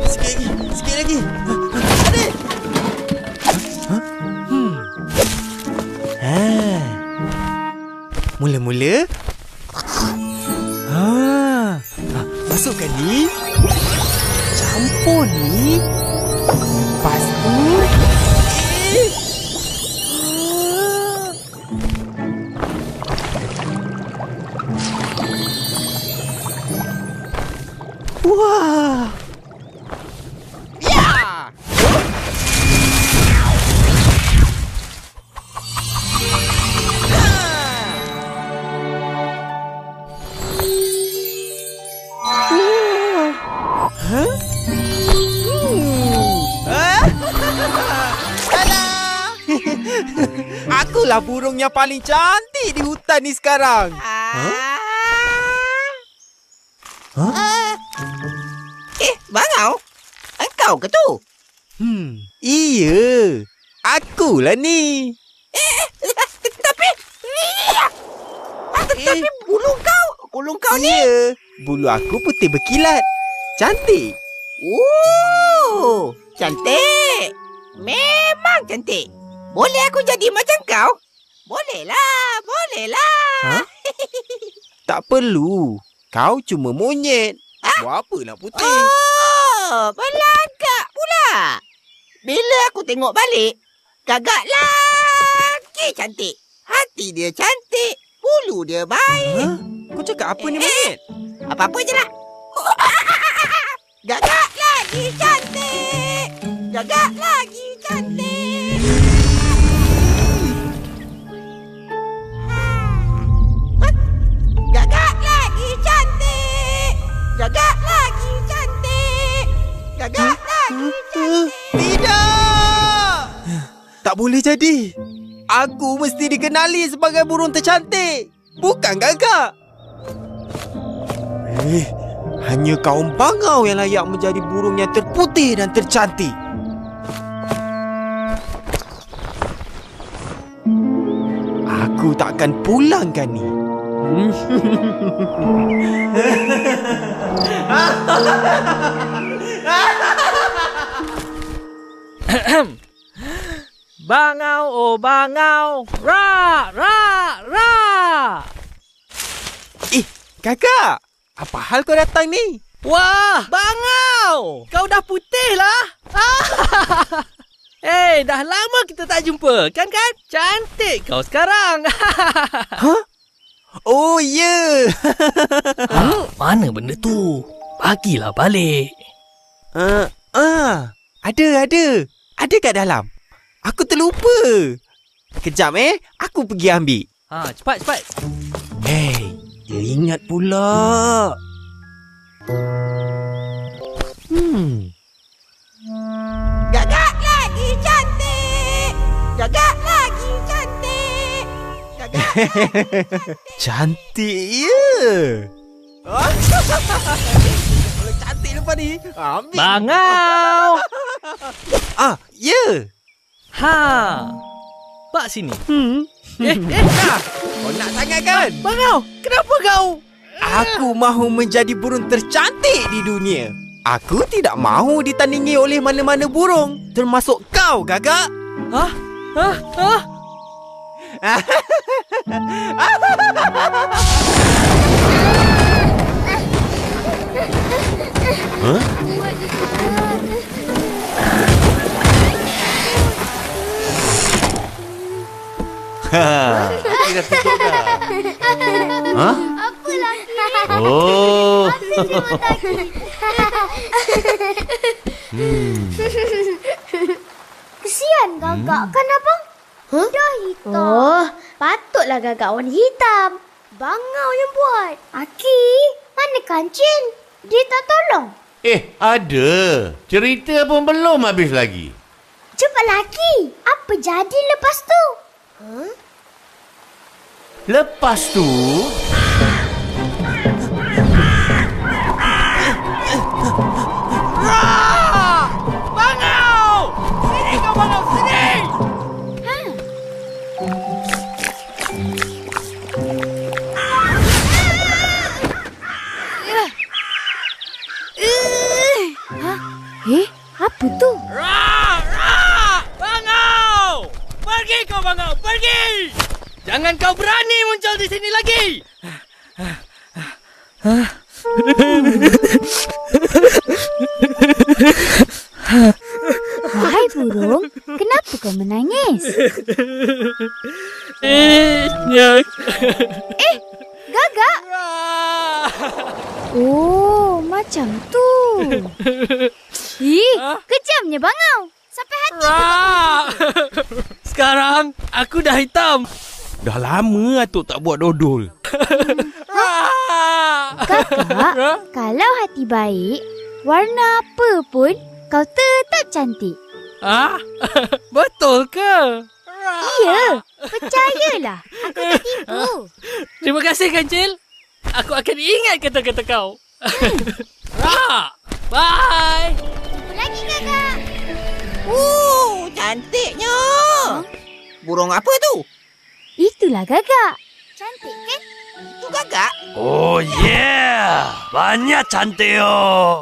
Sikit lagi. Adik! Mula-mula. Masukkan ni. Campur ni. Lepas tu. Wah. Ya. Akulah burung yang paling cantik di hutan ni sekarang. Bangau? Engkau ke tu? Iya. Akulah ni. Tapi bulu kau ni. Iya. Bulu aku putih berkilat. Cantik. Oh, cantik. Memang cantik. Boleh aku jadi macam kau? Bolehlah. Tak perlu. Kau cuma monyet. Buat apa nak putih? Oh, belagak pula. Bila aku tengok balik, gagak lagi cantik. Hati dia cantik. Bulu dia baik. Kau cakap apa ni, monyet? Apa-apa je lah. Gagak lagi cantik. Gagak lagi cantik. Gagak lagi cantik. Gagak lagi cantik. Gagak lagi cantik. Tidak! Tak boleh jadi. Aku mesti dikenali sebagai burung tercantik. Bukan gagak. Hanya kaum bangau yang layak menjadi burung yang terputih dan tercantik. Aku takkan pulangkan ni. Bangau, oh bangau, ra, ra, ra. Kakak, apa hal kau datang ni? Wah, bangau, kau dah putih lah. Dah lama kita tak jumpa, kan? Cantik kau sekarang. Oh, ya. Mana benda tu? Bagilah balik. Ada. Ada kat dalam. Aku terlupa. Kejap aku pergi ambil. Cepat. Dia ingat pula. Gagak lagi cantik. Gagak lagi cantik. Gagak lagi cantik. Cantik, ya. Kalau cantik lepas ni, ambil. Bangau. Ya. Pak sini. Kau nak sangat kan? Bangau, kenapa kau? Aku mahu menjadi burung tercantik di dunia. Aku tidak mahu ditandingi oleh mana-mana burung, termasuk kau, gagak. Tidak tutup dah. Apa lagi? Oh. Kesian gagak kan abang? Dah hitam. Oh, patutlah gagak warna hitam. Bangau yang buat. Aki, mana kancil? Dia tak tolong. Ada. Cerita pun belum habis lagi. Cepat lagi. Apa jadi lepas tu? Lepas tu... Bangau! Sini kau, Bangau, sini! Wahai burung, kenapa kau menangis? Gagak? Oh, macam tu. Kejamnya bangau. Sampai hati. Sekarang aku dah hitam. Dah lama atuk tak buat dodol. Kakak, kalau hati baik, warna apa pun kau tetap cantik. Betul ke? Iya, percayalah. Aku tak tipu. Terima kasih, Kancil. Aku akan ingat kata-kata kau. Bye. Jumpa lagi, Kakak. Cantiknya. Burung apa tu? Itulah Gagak. Cantik kan? Itu gagak. Oh yeah, banyak cantik oh.